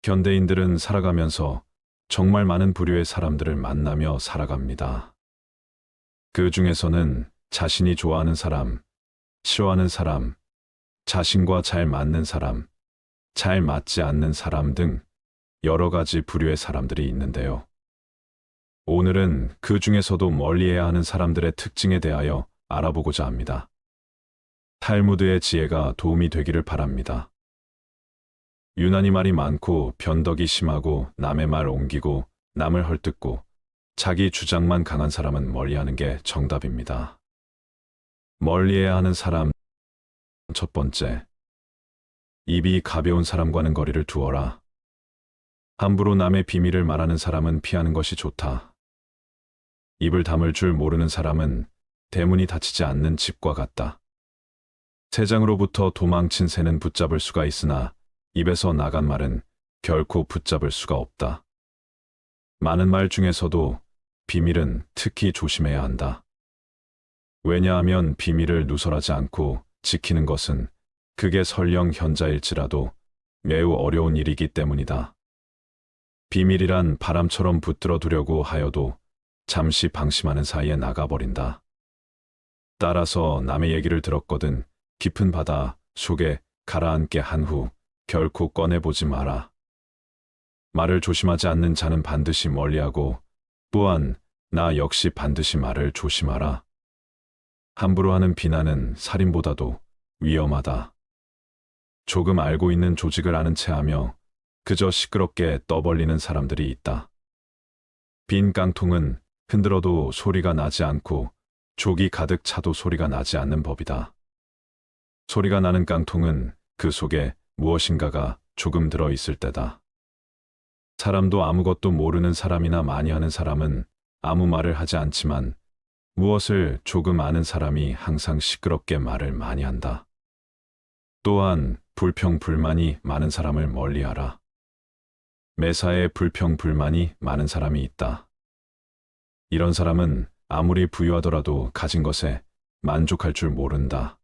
현대인들은 살아가면서 정말 많은 부류의 사람들을 만나며 살아갑니다. 그 중에서는 자신이 좋아하는 사람, 싫어하는 사람, 자신과 잘 맞는 사람, 잘 맞지 않는 사람 등 여러 가지 부류의 사람들이 있는데요. 오늘은 그 중에서도 멀리해야 하는 사람들의 특징에 대하여 알아보고자 합니다. 탈무드의 지혜가 도움이 되기를 바랍니다. 유난히 말이 많고 변덕이 심하고 남의 말 옮기고 남을 헐뜯고 자기 주장만 강한 사람은 멀리하는 게 정답입니다. 멀리해야 하는 사람. 첫 번째, 입이 가벼운 사람과는 거리를 두어라. 함부로 남의 비밀을 말하는 사람은 피하는 것이 좋다. 입을 다물 줄 모르는 사람은 대문이 닫히지 않는 집과 같다. 새장으로부터 도망친 새는 붙잡을 수가 있으나 입에서 나간 말은 결코 붙잡을 수가 없다. 많은 말 중에서도 비밀은 특히 조심해야 한다. 왜냐하면 비밀을 누설하지 않고 지키는 것은 그게 설령 현자일지라도 매우 어려운 일이기 때문이다. 비밀이란 바람처럼 붙들어 두려고 하여도 잠시 방심하는 사이에 나가버린다. 따라서 남의 얘기를 들었거든 깊은 바다 속에 가라앉게 한 후 결코 꺼내보지 마라. 말을 조심하지 않는 자는 반드시 멀리하고 또한 나 역시 반드시 말을 조심하라. 함부로 하는 비난은 살인보다도 위험하다. 조금 알고 있는 조직을 아는 체하며 그저 시끄럽게 떠벌리는 사람들이 있다. 빈 깡통은 흔들어도 소리가 나지 않고 족이 가득 차도 소리가 나지 않는 법이다. 소리가 나는 깡통은 그 속에 무엇인가가 조금 들어있을 때다. 사람도 아무것도 모르는 사람이나 많이 하는 사람은 아무 말을 하지 않지만 무엇을 조금 아는 사람이 항상 시끄럽게 말을 많이 한다. 또한 불평불만이 많은 사람을 멀리하라. 매사에 불평불만이 많은 사람이 있다. 이런 사람은 아무리 부유하더라도 가진 것에 만족할 줄 모른다.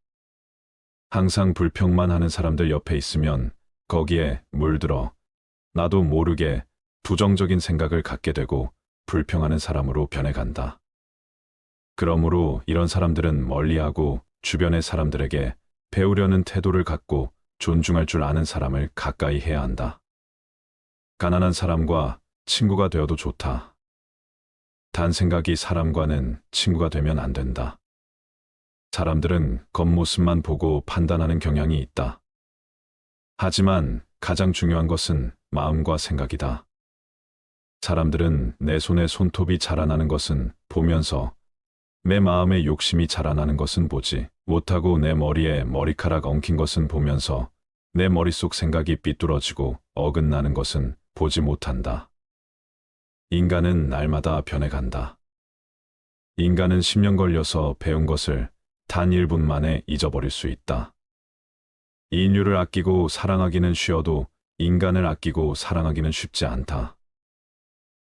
항상 불평만 하는 사람들 옆에 있으면 거기에 물들어 나도 모르게 부정적인 생각을 갖게 되고 불평하는 사람으로 변해간다. 그러므로 이런 사람들은 멀리하고 주변의 사람들에게 배우려는 태도를 갖고 존중할 줄 아는 사람을 가까이 해야 한다. 가난한 사람과 친구가 되어도 좋다. 단 생각이 사람과는 친구가 되면 안 된다. 사람들은 겉모습만 보고 판단하는 경향이 있다. 하지만 가장 중요한 것은 마음과 생각이다. 사람들은 내 손에 손톱이 자라나는 것은 보면서 내 마음에 욕심이 자라나는 것은 보지 못하고 내 머리에 머리카락 엉킨 것은 보면서 내 머릿속 생각이 삐뚤어지고 어긋나는 것은 보지 못한다. 인간은 날마다 변해간다. 인간은 10년 걸려서 배운 것을 단 1분 만에 잊어버릴 수 있다. 인류를 아끼고 사랑하기는 쉬워도 인간을 아끼고 사랑하기는 쉽지 않다.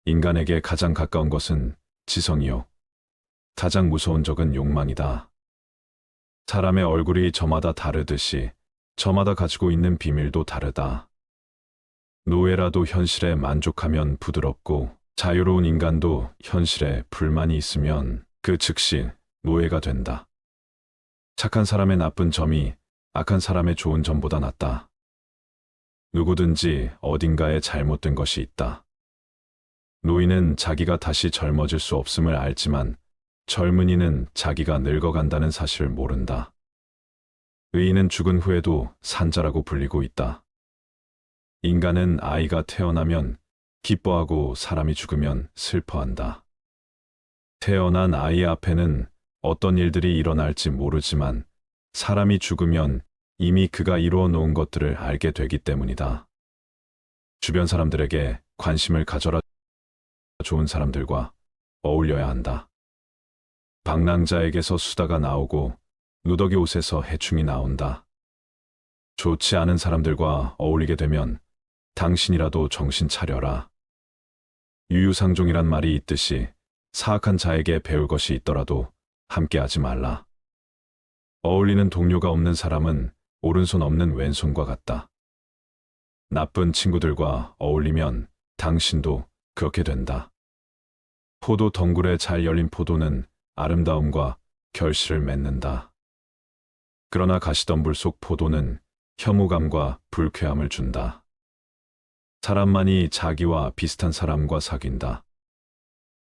인간에게 가장 가까운 것은 지성이요. 가장 무서운 적은 욕망이다. 사람의 얼굴이 저마다 다르듯이 저마다 가지고 있는 비밀도 다르다. 노예라도 현실에 만족하면 부드럽고 자유로운 인간도 현실에 불만이 있으면 그 즉시 노예가 된다. 착한 사람의 나쁜 점이 악한 사람의 좋은 점보다 낫다. 누구든지 어딘가에 잘못된 것이 있다. 노인은 자기가 다시 젊어질 수 없음을 알지만 젊은이는 자기가 늙어간다는 사실을 모른다. 의인은 죽은 후에도 산자라고 불리고 있다. 인간은 아이가 태어나면 기뻐하고 사람이 죽으면 슬퍼한다. 태어난 아이 앞에는 어떤 일들이 일어날지 모르지만 사람이 죽으면 이미 그가 이루어 놓은 것들을 알게 되기 때문이다. 주변 사람들에게 관심을 가져라. 좋은 사람들과 어울려야 한다. 방랑자에게서 수다가 나오고 누더기 옷에서 해충이 나온다. 좋지 않은 사람들과 어울리게 되면 당신이라도 정신 차려라. 유유상종이란 말이 있듯이 사악한 자에게 배울 것이 있더라도 함께하지 말라. 어울리는 동료가 없는 사람은 오른손 없는 왼손과 같다. 나쁜 친구들과 어울리면 당신도 그렇게 된다. 포도 덩굴에 잘 열린 포도는 아름다움과 결실을 맺는다. 그러나 가시덤불 속 포도는 혐오감과 불쾌함을 준다. 사람만이 자기와 비슷한 사람과 사귄다.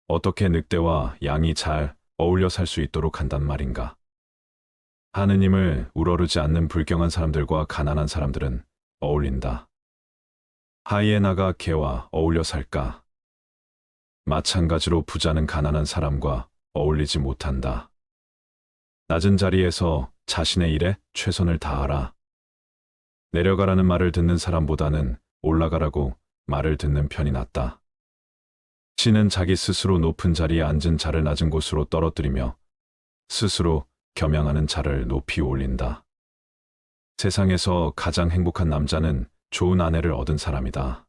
어떻게 늑대와 양이 잘 어울려 살 수 있도록 한단 말인가? 하느님을 우러르지 않는 불경한 사람들과 가난한 사람들은 어울린다. 하이에나가 개와 어울려 살까? 마찬가지로 부자는 가난한 사람과 어울리지 못한다. 낮은 자리에서 자신의 일에 최선을 다하라. 내려가라는 말을 듣는 사람보다는 올라가라고 말을 듣는 편이 낫다. 신은 자기 스스로 높은 자리에 앉은 자를 낮은 곳으로 떨어뜨리며 스스로 겸양하는 자를 높이 올린다. 세상에서 가장 행복한 남자는 좋은 아내를 얻은 사람이다.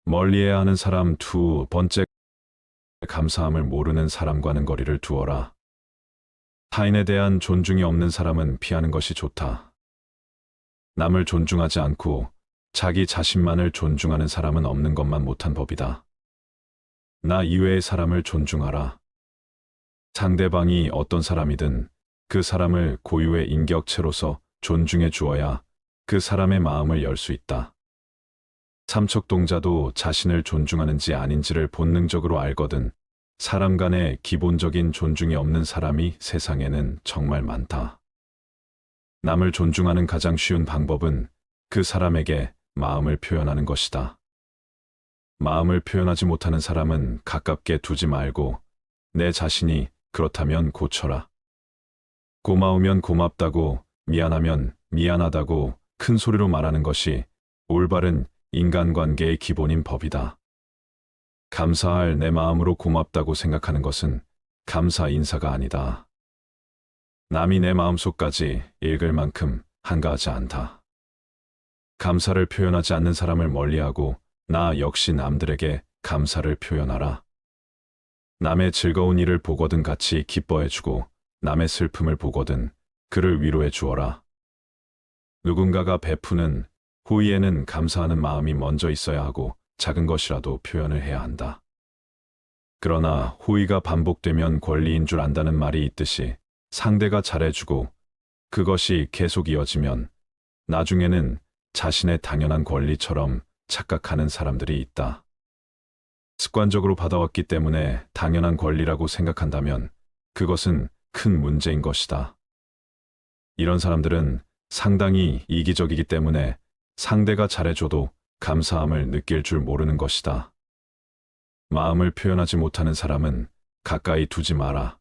멀리해야 하는 사람. 두 번째, 감사함을 모르는 사람과는 거리를 두어라. 타인에 대한 존중이 없는 사람은 피하는 것이 좋다. 남을 존중하지 않고 자기 자신만을 존중하는 사람은 없는 것만 못한 법이다. 나 이외의 사람을 존중하라. 상대방이 어떤 사람이든 그 사람을 고유의 인격체로서 존중해 주어야 그 사람의 마음을 열 수 있다. 삼척동자도 자신을 존중하는지 아닌지를 본능적으로 알거든. 사람 간의 기본적인 존중이 없는 사람이 세상에는 정말 많다. 남을 존중하는 가장 쉬운 방법은 그 사람에게 마음을 표현하는 것이다. 마음을 표현하지 못하는 사람은 가깝게 두지 말고 내 자신이 그렇다면 고쳐라. 고마우면 고맙다고, 미안하면 미안하다고 큰 소리로 말하는 것이 올바른 인간관계의 기본인 법이다. 감사할 내 마음으로 고맙다고 생각하는 것은 감사 인사가 아니다. 남이 내 마음속까지 읽을 만큼 한가하지 않다. 감사를 표현하지 않는 사람을 멀리하고 나 역시 남들에게 감사를 표현하라. 남의 즐거운 일을 보거든 같이 기뻐해주고 남의 슬픔을 보거든 그를 위로해 주어라. 누군가가 베푸는 호의에는 감사하는 마음이 먼저 있어야 하고 작은 것이라도 표현을 해야 한다. 그러나 호의가 반복되면 권리인 줄 안다는 말이 있듯이 상대가 잘해주고 그것이 계속 이어지면 나중에는 자신의 당연한 권리처럼 착각하는 사람들이 있다. 습관적으로 받아왔기 때문에 당연한 권리라고 생각한다면 그것은 큰 문제인 것이다. 이런 사람들은 상당히 이기적이기 때문에 상대가 잘해줘도 감사함을 느낄 줄 모르는 것이다. 마음을 표현하지 못하는 사람은 가까이 두지 마라.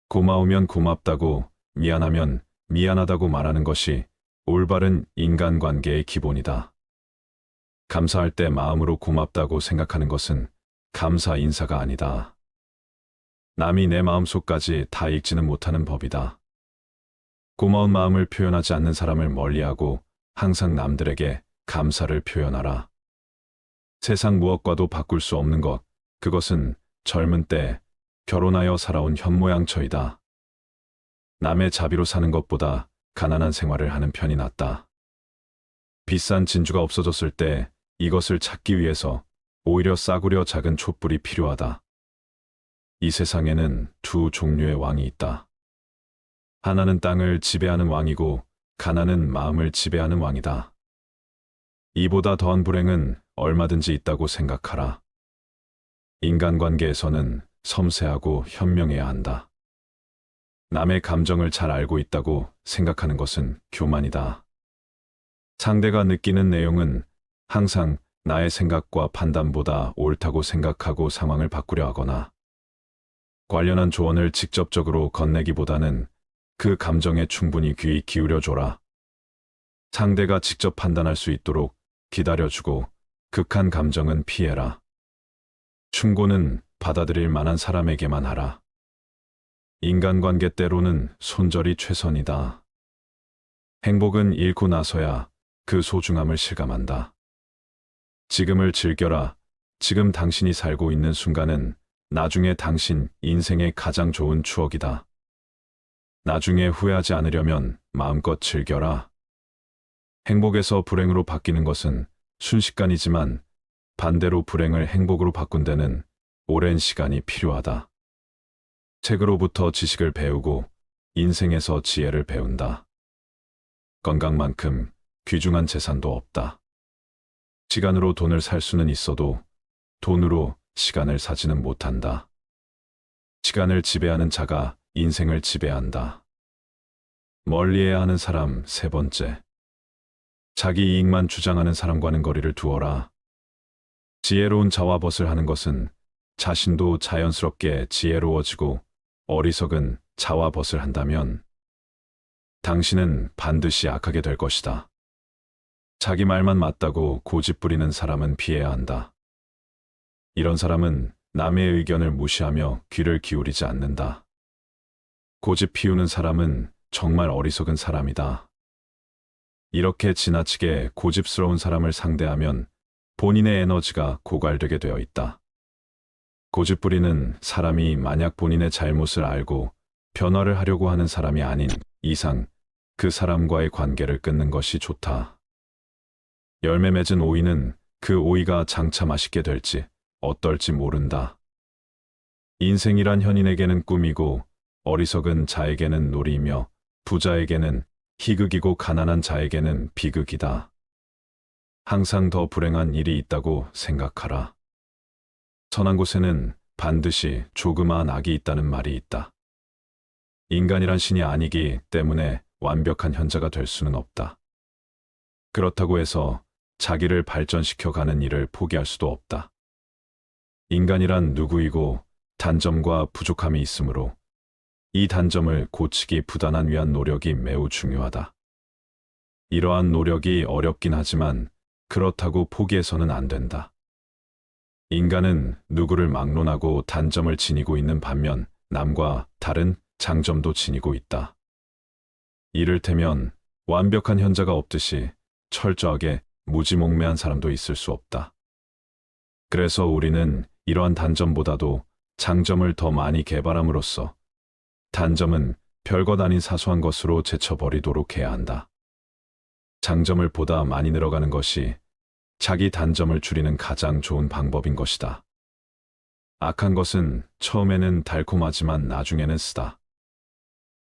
고마우면 고맙다고, 미안하면 미안하다고 말하는 것이 올바른 인간관계의 기본이다. 감사할 때 마음으로 고맙다고 생각하는 것은 감사 인사가 아니다. 남이 내 마음속까지 다 읽지는 못하는 법이다. 고마운 마음을 표현하지 않는 사람을 멀리하고 항상 남들에게 감사를 표현하라. 세상 무엇과도 바꿀 수 없는 것, 그것은 젊은 때 결혼하여 살아온 현모양처이다. 남의 자비로 사는 것보다 가난한 생활을 하는 편이 낫다. 비싼 진주가 없어졌을 때 이것을 찾기 위해서 오히려 싸구려 작은 촛불이 필요하다. 이 세상에는 두 종류의 왕이 있다. 하나는 땅을 지배하는 왕이고 가난은 마음을 지배하는 왕이다. 이보다 더한 불행은 얼마든지 있다고 생각하라. 인간관계에서는 섬세하고 현명해야 한다. 남의 감정을 잘 알고 있다고 생각하는 것은 교만이다. 상대가 느끼는 내용은 항상 나의 생각과 판단보다 옳다고 생각하고 상황을 바꾸려 하거나 관련한 조언을 직접적으로 건네기보다는 그 감정에 충분히 귀 기울여줘라. 상대가 직접 판단할 수 있도록 기다려주고 극한 감정은 피해라. 충고는 받아들일 만한 사람에게만 하라. 인간관계 때로는 손절이 최선이다. 행복은 잃고 나서야 그 소중함을 실감한다. 지금을 즐겨라. 지금 당신이 살고 있는 순간은 나중에 당신 인생의 가장 좋은 추억이다. 나중에 후회하지 않으려면 마음껏 즐겨라. 행복에서 불행으로 바뀌는 것은 순식간이지만 반대로 불행을 행복으로 바꾼 데는 오랜 시간이 필요하다. 책으로부터 지식을 배우고 인생에서 지혜를 배운다. 건강만큼 귀중한 재산도 없다. 시간으로 돈을 살 수는 있어도 돈으로 시간을 사지는 못한다. 시간을 지배하는 자가 인생을 지배한다. 멀리해야 하는 사람 세 번째. 자기 이익만 주장하는 사람과는 거리를 두어라. 지혜로운 자와 벗을 하는 것은 자신도 자연스럽게 지혜로워지고 어리석은 자와 벗을 한다면 당신은 반드시 악하게 될 것이다. 자기 말만 맞다고 고집 부리는 사람은 피해야 한다. 이런 사람은 남의 의견을 무시하며 귀를 기울이지 않는다. 고집 피우는 사람은 정말 어리석은 사람이다. 이렇게 지나치게 고집스러운 사람을 상대하면 본인의 에너지가 고갈되게 되어 있다. 고집 부리는 사람이 만약 본인의 잘못을 알고 변화를 하려고 하는 사람이 아닌 이상 그 사람과의 관계를 끊는 것이 좋다. 열매 맺은 오이는 그 오이가 장차 맛있게 될지 어떨지 모른다. 인생이란 현인에게는 꿈이고 어리석은 자에게는 놀이이며 부자에게는 희극이고 가난한 자에게는 비극이다. 항상 더 불행한 일이 있다고 생각하라. 선한 곳에는 반드시 조그마한 악이 있다는 말이 있다. 인간이란 신이 아니기 때문에 완벽한 현자가 될 수는 없다. 그렇다고 해서 자기를 발전시켜 가는 일을 포기할 수도 없다. 인간이란 누구이고 단점과 부족함이 있으므로 이 단점을 고치기 부단한 위한 노력이 매우 중요하다. 이러한 노력이 어렵긴 하지만 그렇다고 포기해서는 안 된다. 인간은 누구를 막론하고 단점을 지니고 있는 반면 남과 다른 장점도 지니고 있다. 이를테면 완벽한 현자가 없듯이 철저하게 무지몽매한 사람도 있을 수 없다. 그래서 우리는 이러한 단점보다도 장점을 더 많이 개발함으로써 단점은 별것 아닌 사소한 것으로 제쳐버리도록 해야 한다. 장점을 보다 많이 늘어가는 것이 자기 단점을 줄이는 가장 좋은 방법인 것이다. 악한 것은 처음에는 달콤하지만 나중에는 쓰다.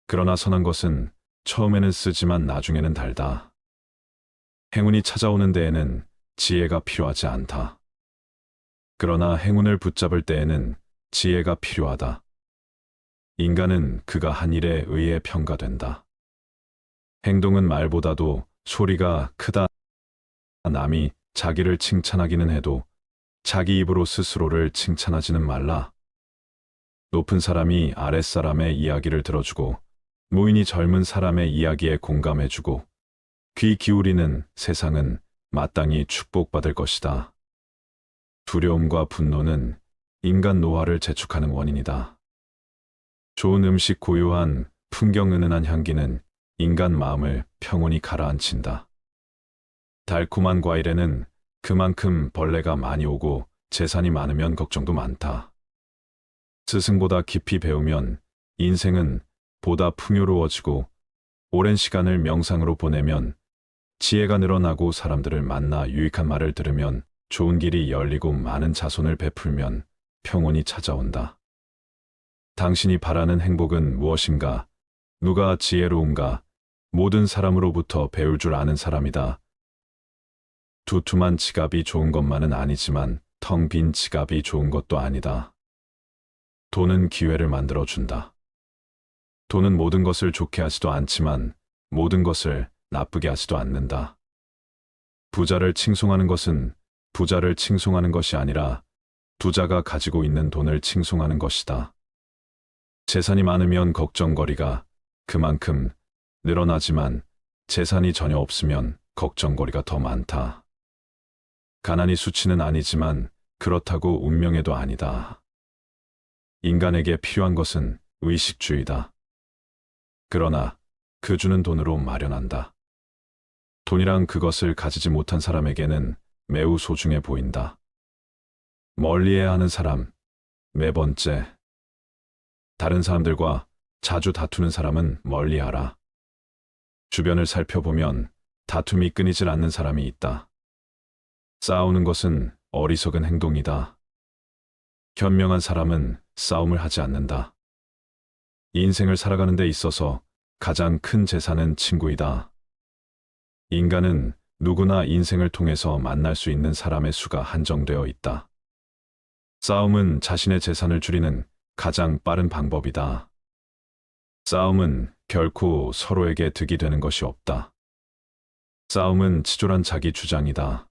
그러나 선한 것은 처음에는 쓰지만 나중에는 달다. 행운이 찾아오는 데에는 지혜가 필요하지 않다. 그러나 행운을 붙잡을 때에는 지혜가 필요하다. 인간은 그가 한 일에 의해 평가된다. 행동은 말보다도 소리가 크다. 남이 자기를 칭찬하기는 해도 자기 입으로 스스로를 칭찬하지는 말라. 높은 사람이 아랫사람의 이야기를 들어주고 무인이 젊은 사람의 이야기에 공감해주고 귀 기울이는 세상은 마땅히 축복받을 것이다. 두려움과 분노는 인간 노화를 재촉하는 원인이다. 좋은 음식 고요한 풍경 은은한 향기는 인간 마음을 평온히 가라앉힌다. 달콤한 과일에는 그만큼 벌레가 많이 오고 재산이 많으면 걱정도 많다. 스승보다 깊이 배우면 인생은 보다 풍요로워지고 오랜 시간을 명상으로 보내면 지혜가 늘어나고 사람들을 만나 유익한 말을 들으면 좋은 길이 열리고 많은 자손을 베풀면 평온이 찾아온다. 당신이 바라는 행복은 무엇인가? 누가 지혜로운가? 모든 사람으로부터 배울 줄 아는 사람이다. 두툼한 지갑이 좋은 것만은 아니지만 텅 빈 지갑이 좋은 것도 아니다. 돈은 기회를 만들어준다. 돈은 모든 것을 좋게 하지도 않지만 모든 것을 나쁘게 하지도 않는다. 부자를 칭송하는 것은 부자를 칭송하는 것이 아니라 부자가 가지고 있는 돈을 칭송하는 것이다. 재산이 많으면 걱정거리가 그만큼 늘어나지만 재산이 전혀 없으면 걱정거리가 더 많다. 가난이 수치는 아니지만 그렇다고 운명에도 아니다. 인간에게 필요한 것은 의식주의다. 그러나 그 주는 돈으로 마련한다. 돈이랑 그것을 가지지 못한 사람에게는 매우 소중해 보인다. 멀리해야 하는 사람, 네 번째. 다른 사람들과 자주 다투는 사람은 멀리하라. 주변을 살펴보면 다툼이 끊이질 않는 사람이 있다. 싸우는 것은 어리석은 행동이다. 현명한 사람은 싸움을 하지 않는다. 인생을 살아가는 데 있어서 가장 큰 재산은 친구이다. 인간은 누구나 인생을 통해서 만날 수 있는 사람의 수가 한정되어 있다. 싸움은 자신의 재산을 줄이는 가장 빠른 방법이다. 싸움은 결코 서로에게 득이 되는 것이 없다. 싸움은 치졸한 자기 주장이다.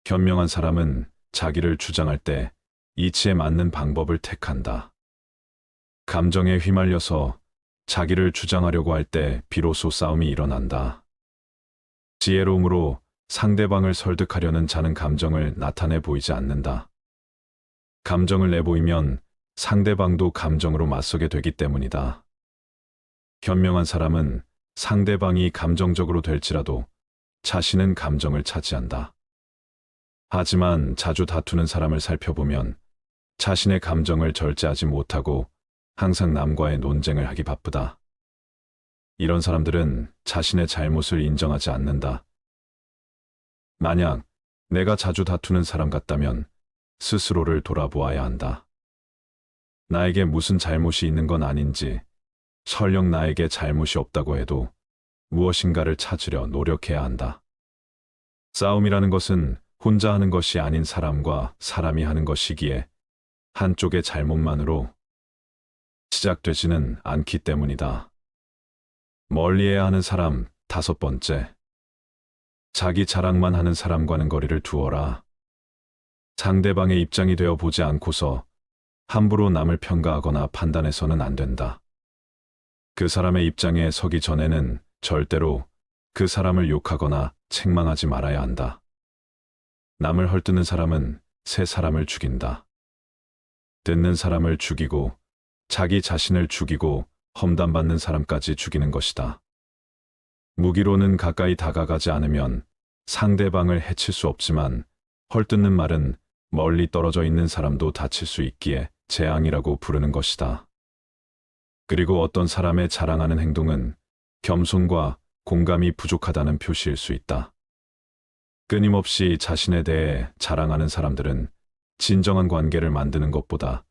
현명한 사람은 자기를 주장할 때 이치에 맞는 방법을 택한다. 감정에 휘말려서 자기를 주장하려고 할 때 비로소 싸움이 일어난다. 지혜로움으로 상대방을 설득하려는 자는 감정을 나타내 보이지 않는다. 감정을 내보이면 상대방도 감정으로 맞서게 되기 때문이다. 현명한 사람은 상대방이 감정적으로 될지라도 자신은 감정을 차지한다. 하지만 자주 다투는 사람을 살펴보면 자신의 감정을 절제하지 못하고 항상 남과의 논쟁을 하기 바쁘다. 이런 사람들은 자신의 잘못을 인정하지 않는다. 만약 내가 자주 다투는 사람 같다면 스스로를 돌아보아야 한다. 나에게 무슨 잘못이 있는 건 아닌지, 설령 나에게 잘못이 없다고 해도 무엇인가를 찾으려 노력해야 한다. 싸움이라는 것은 혼자 하는 것이 아닌 사람과 사람이 하는 것이기에 한쪽의 잘못만으로 시작되지는 않기 때문이다. 멀리해야 하는 사람 5번째. 자기 자랑만 하는 사람과는 거리를 두어라. 상대방의 입장이 되어 보지 않고서 함부로 남을 평가하거나 판단해서는 안 된다. 그 사람의 입장에 서기 전에는 절대로 그 사람을 욕하거나 책망하지 말아야 한다. 남을 헐뜯는 사람은 새 사람을 죽인다. 듣는 사람을 죽이고 자기 자신을 죽이고 험담받는 사람까지 죽이는 것이다. 무기로는 가까이 다가가지 않으면 상대방을 해칠 수 없지만 헐뜯는 말은 멀리 떨어져 있는 사람도 다칠 수 있기에 재앙이라고 부르는 것이다. 그리고 어떤 사람의 자랑하는 행동은 겸손과 공감이 부족하다는 표시일 수 있다. 끊임없이 자신에 대해 자랑하는 사람들은 진정한 관계를 만드는 것보다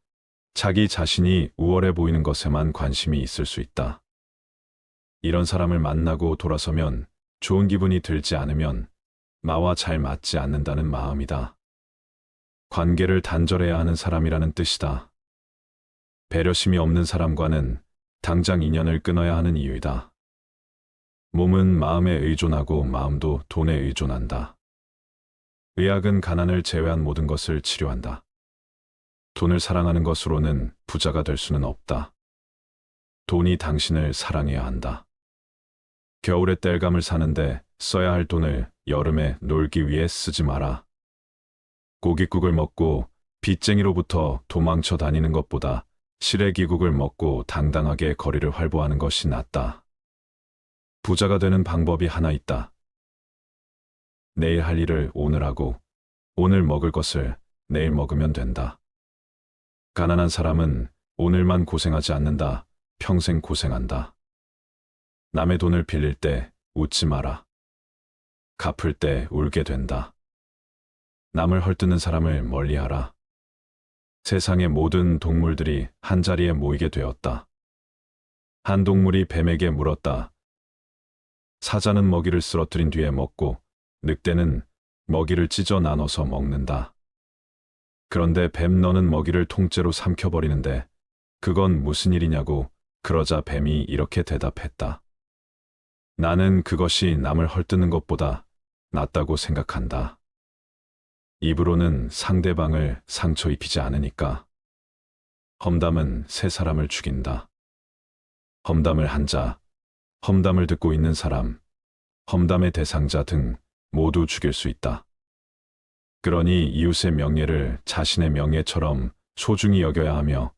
자기 자신이 우월해 보이는 것에만 관심이 있을 수 있다. 이런 사람을 만나고 돌아서면 좋은 기분이 들지 않으면 나와 잘 맞지 않는다는 마음이다. 관계를 단절해야 하는 사람이라는 뜻이다. 배려심이 없는 사람과는 당장 인연을 끊어야 하는 이유이다. 몸은 마음에 의존하고 마음도 돈에 의존한다. 의학은 가난을 제외한 모든 것을 치료한다. 돈을 사랑하는 것으로는 부자가 될 수는 없다. 돈이 당신을 사랑해야 한다. 겨울에 땔감을 사는데 써야 할 돈을 여름에 놀기 위해 쓰지 마라. 고깃국을 먹고 빚쟁이로부터 도망쳐 다니는 것보다 시래기국을 먹고 당당하게 거리를 활보하는 것이 낫다. 부자가 되는 방법이 하나 있다. 내일 할 일을 오늘 하고 오늘 먹을 것을 내일 먹으면 된다. 가난한 사람은 오늘만 고생하지 않는다. 평생 고생한다. 남의 돈을 빌릴 때 웃지 마라. 갚을 때 울게 된다. 남을 헐뜯는 사람을 멀리하라. 세상의 모든 동물들이 한자리에 모이게 되었다. 한 동물이 뱀에게 물었다. 사자는 먹이를 쓰러뜨린 뒤에 먹고 늑대는 먹이를 찢어 나눠서 먹는다. 그런데 뱀 너는 먹이를 통째로 삼켜버리는데 그건 무슨 일이냐고 그러자 뱀이 이렇게 대답했다. 나는 그것이 남을 헐뜯는 것보다 낫다고 생각한다. 입으로는 상대방을 상처 입히지 않으니까. 험담은 새 사람을 죽인다. 험담을 한 자, 험담을 듣고 있는 사람, 험담의 대상자 등 모두 죽일 수 있다. 그러니 이웃의 명예를 자신의 명예처럼 소중히 여겨야 하며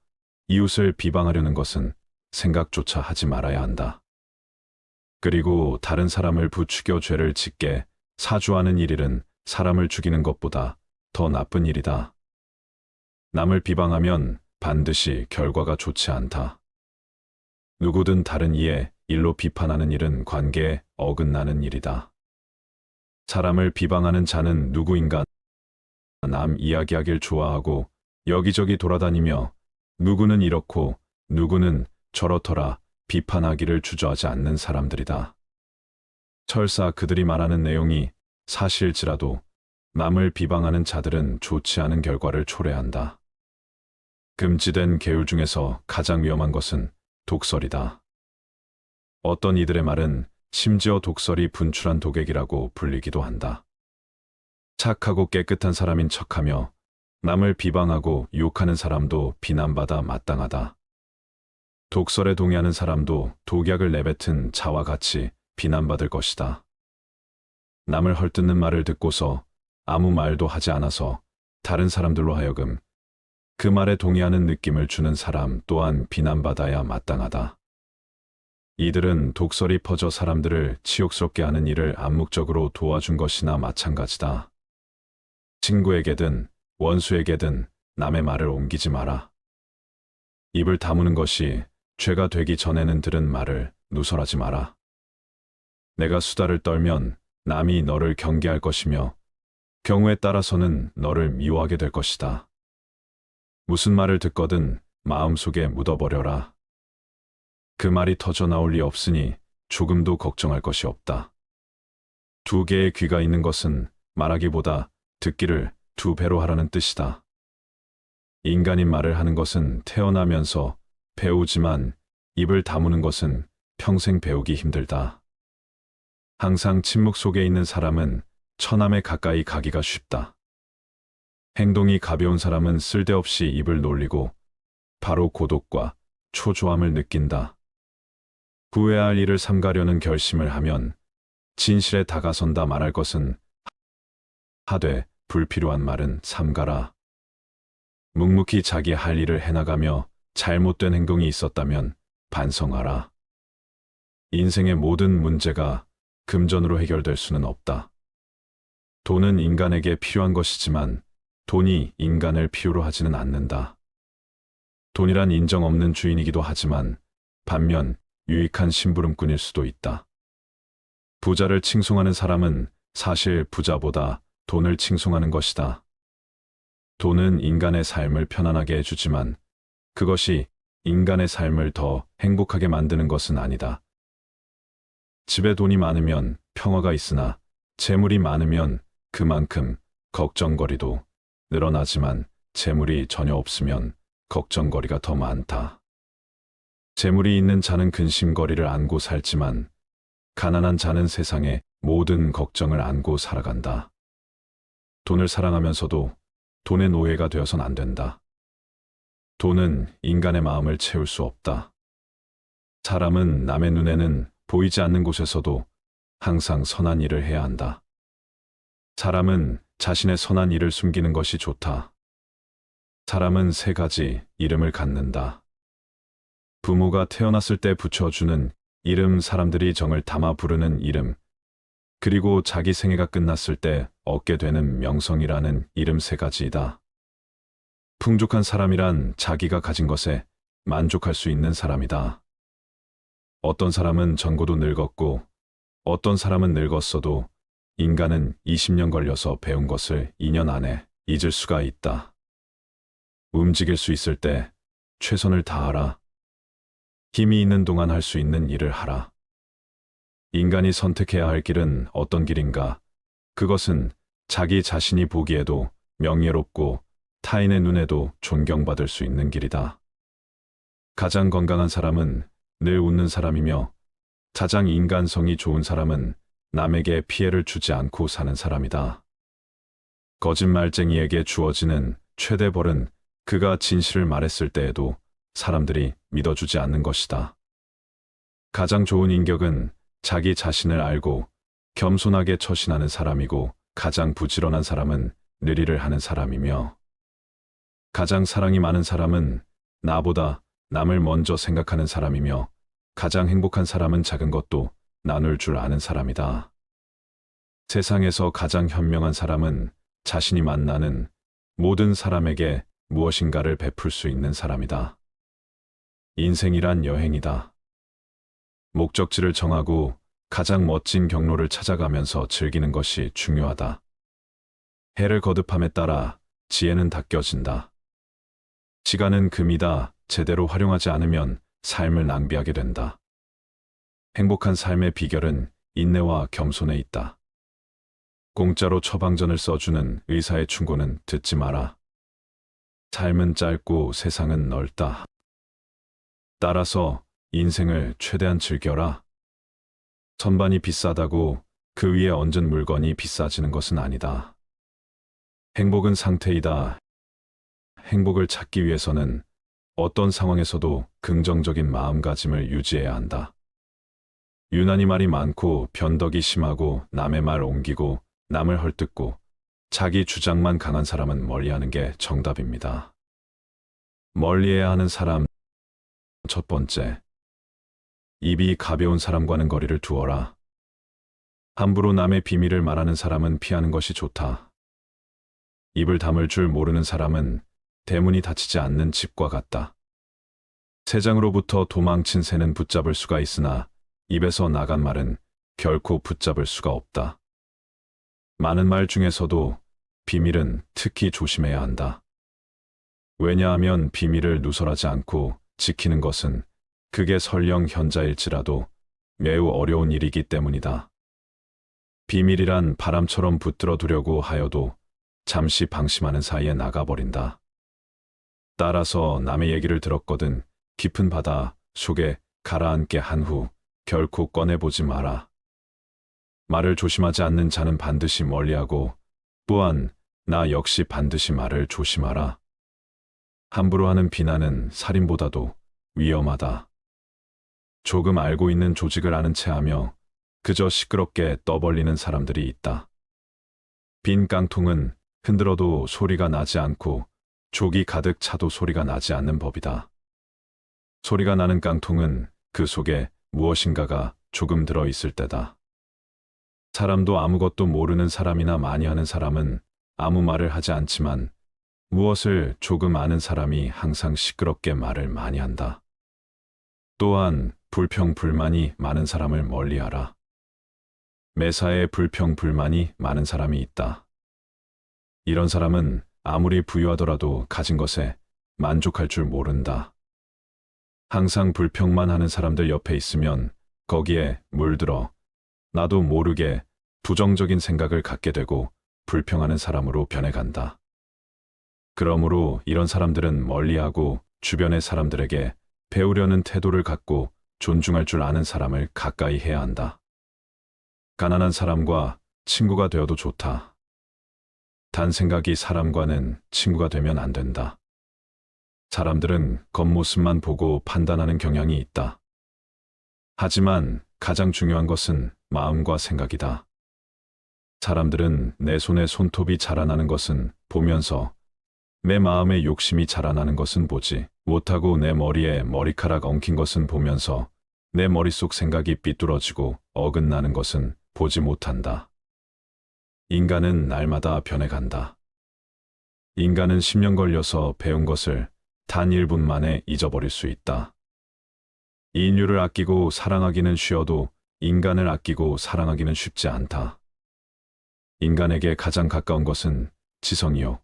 이웃을 비방하려는 것은 생각조차 하지 말아야 한다. 그리고 다른 사람을 부추겨 죄를 짓게 사주하는 일은 사람을 죽이는 것보다 더 나쁜 일이다. 남을 비방하면 반드시 결과가 좋지 않다. 누구든 다른 이의 일로 비판하는 일은 관계에 어긋나는 일이다. 사람을 비방하는 자는 누구인가? 남 이야기하길 좋아하고 여기저기 돌아다니며 누구는 이렇고 누구는 저렇더라 비판하기를 주저하지 않는 사람들이다. 설사 그들이 말하는 내용이 사실일지라도 남을 비방하는 자들은 좋지 않은 결과를 초래한다. 금지된 계율 중에서 가장 위험한 것은 독설이다. 어떤 이들의 말은 심지어 독설이 분출한 독액이라고 불리기도 한다. 착하고 깨끗한 사람인 척하며 남을 비방하고 욕하는 사람도 비난받아 마땅하다. 독설에 동의하는 사람도 독약을 내뱉은 자와 같이 비난받을 것이다. 남을 헐뜯는 말을 듣고서 아무 말도 하지 않아서 다른 사람들로 하여금 그 말에 동의하는 느낌을 주는 사람 또한 비난받아야 마땅하다. 이들은 독설이 퍼져 사람들을 치욕스럽게 하는 일을 암묵적으로 도와준 것이나 마찬가지다. 친구에게든 원수에게든 남의 말을 옮기지 마라. 입을 다무는 것이 죄가 되기 전에는 들은 말을 누설하지 마라. 내가 수다를 떨면 남이 너를 경계할 것이며 경우에 따라서는 너를 미워하게 될 것이다. 무슨 말을 듣거든 마음속에 묻어버려라. 그 말이 터져 나올 리 없으니 조금도 걱정할 것이 없다. 두 개의 귀가 있는 것은 말하기보다 듣기를 두 배로 하라는 뜻이다. 인간이 말을 하는 것은 태어나면서 배우지만 입을 다무는 것은 평생 배우기 힘들다. 항상 침묵 속에 있는 사람은 처남에 가까이 가기가 쉽다. 행동이 가벼운 사람은 쓸데없이 입을 놀리고 바로 고독과 초조함을 느낀다. 후회할 일을 삼가려는 결심을 하면 진실에 다가선다 말할 것은 하되 불필요한 말은 삼가라. 묵묵히 자기 할 일을 해나가며 잘못된 행동이 있었다면 반성하라. 인생의 모든 문제가 금전으로 해결될 수는 없다. 돈은 인간에게 필요한 것이지만 돈이 인간을 필요로 하지는 않는다. 돈이란 인정 없는 주인이기도 하지만 반면 유익한 심부름꾼일 수도 있다. 부자를 칭송하는 사람은 사실 부자보다 돈을 칭송하는 것이다. 돈은 인간의 삶을 편안하게 해주지만 그것이 인간의 삶을 더 행복하게 만드는 것은 아니다. 집에 돈이 많으면 평화가 있으나 재물이 많으면 그만큼 걱정거리도 늘어나지만 재물이 전혀 없으면 걱정거리가 더 많다. 재물이 있는 자는 근심거리를 안고 살지만 가난한 자는 세상의 모든 걱정을 안고 살아간다. 돈을 사랑하면서도 돈의 노예가 되어선 안 된다. 돈은 인간의 마음을 채울 수 없다. 사람은 남의 눈에는 보이지 않는 곳에서도 항상 선한 일을 해야 한다. 사람은 자신의 선한 일을 숨기는 것이 좋다. 사람은 세 가지 이름을 갖는다. 부모가 태어났을 때 붙여주는 이름, 사람들이 정을 담아 부르는 이름, 그리고 자기 생애가 끝났을 때 얻게 되는 명성이라는 이름 세 가지이다. 풍족한 사람이란 자기가 가진 것에 만족할 수 있는 사람이다. 어떤 사람은 젊고도 늙었고 어떤 사람은 늙었어도 인간은 20년 걸려서 배운 것을 2년 안에 잊을 수가 있다. 움직일 수 있을 때 최선을 다하라. 힘이 있는 동안 할 수 있는 일을 하라. 인간이 선택해야 할 길은 어떤 길인가? 그것은 자기 자신이 보기에도 명예롭고 타인의 눈에도 존경받을 수 있는 길이다. 가장 건강한 사람은 늘 웃는 사람이며 가장 인간성이 좋은 사람은 남에게 피해를 주지 않고 사는 사람이다. 거짓말쟁이에게 주어지는 최대 벌은 그가 진실을 말했을 때에도 사람들이 믿어주지 않는 것이다. 가장 좋은 인격은 자기 자신을 알고 겸손하게 처신하는 사람이고 가장 부지런한 사람은 느리를 하는 사람이며 가장 사랑이 많은 사람은 나보다 남을 먼저 생각하는 사람이며 가장 행복한 사람은 작은 것도 나눌 줄 아는 사람이다. 세상에서 가장 현명한 사람은 자신이 만나는 모든 사람에게 무엇인가를 베풀 수 있는 사람이다. 인생이란 여행이다. 목적지를 정하고 가장 멋진 경로를 찾아가면서 즐기는 것이 중요하다. 해를 거듭함에 따라 지혜는 닦여진다. 시간은 금이다. 제대로 활용하지 않으면 삶을 낭비하게 된다. 행복한 삶의 비결은 인내와 겸손에 있다. 공짜로 처방전을 써주는 의사의 충고는 듣지 마라. 삶은 짧고 세상은 넓다. 따라서 인생을 최대한 즐겨라. 선반이 비싸다고 그 위에 얹은 물건이 비싸지는 것은 아니다. 행복은 상태이다. 행복을 찾기 위해서는 어떤 상황에서도 긍정적인 마음가짐을 유지해야 한다. 유난히 말이 많고 변덕이 심하고 남의 말 옮기고 남을 헐뜯고 자기 주장만 강한 사람은 멀리하는 게 정답입니다. 멀리해야 하는 사람. 첫 번째, 입이 가벼운 사람과는 거리를 두어라. 함부로 남의 비밀을 말하는 사람은 피하는 것이 좋다. 입을 다물 줄 모르는 사람은 대문이 닫히지 않는 집과 같다. 새장으로부터 도망친 새는 붙잡을 수가 있으나 입에서 나간 말은 결코 붙잡을 수가 없다. 많은 말 중에서도 비밀은 특히 조심해야 한다. 왜냐하면 비밀을 누설하지 않고 지키는 것은 그게 설령 현자일지라도 매우 어려운 일이기 때문이다. 비밀이란 바람처럼 붙들어 두려고 하여도 잠시 방심하는 사이에 나가버린다. 따라서 남의 얘기를 들었거든 깊은 바다 속에 가라앉게 한 후 결코 꺼내보지 마라. 말을 조심하지 않는 자는 반드시 멀리하고 또한 나 역시 반드시 말을 조심하라. 함부로 하는 비난은 살인보다도 위험하다. 조금 알고 있는 조직을 아는 체하며 그저 시끄럽게 떠벌리는 사람들이 있다. 빈 깡통은 흔들어도 소리가 나지 않고 족이 가득 차도 소리가 나지 않는 법이다. 소리가 나는 깡통은 그 속에 무엇인가가 조금 들어 있을 때다. 사람도 아무것도 모르는 사람이나 많이 하는 사람은 아무 말을 하지 않지만 무엇을 조금 아는 사람이 항상 시끄럽게 말을 많이 한다. 또한 불평 불만이 많은 사람을 멀리하라. 매사에 불평 불만이 많은 사람이 있다. 이런 사람은 아무리 부유하더라도 가진 것에 만족할 줄 모른다. 항상 불평만 하는 사람들 옆에 있으면 거기에 물들어 나도 모르게 부정적인 생각을 갖게 되고 불평하는 사람으로 변해간다. 그러므로 이런 사람들은 멀리하고 주변의 사람들에게 배우려는 태도를 갖고 존중할 줄 아는 사람을 가까이 해야 한다. 가난한 사람과 친구가 되어도 좋다. 단 생각이 사람과는 친구가 되면 안 된다. 사람들은 겉모습만 보고 판단하는 경향이 있다. 하지만 가장 중요한 것은 마음과 생각이다. 사람들은 내 손에 손톱이 자라나는 것은 보면서 내 마음에 욕심이 자라나는 것은 보지 못하고 내 머리에 머리카락 엉킨 것은 보면서 내 머릿속 생각이 삐뚤어지고 어긋나는 것은 보지 못한다. 인간은 날마다 변해간다. 인간은 10년 걸려서 배운 것을 단 1분 만에 잊어버릴 수 있다. 인류를 아끼고 사랑하기는 쉬워도 인간을 아끼고 사랑하기는 쉽지 않다. 인간에게 가장 가까운 것은 지성이요.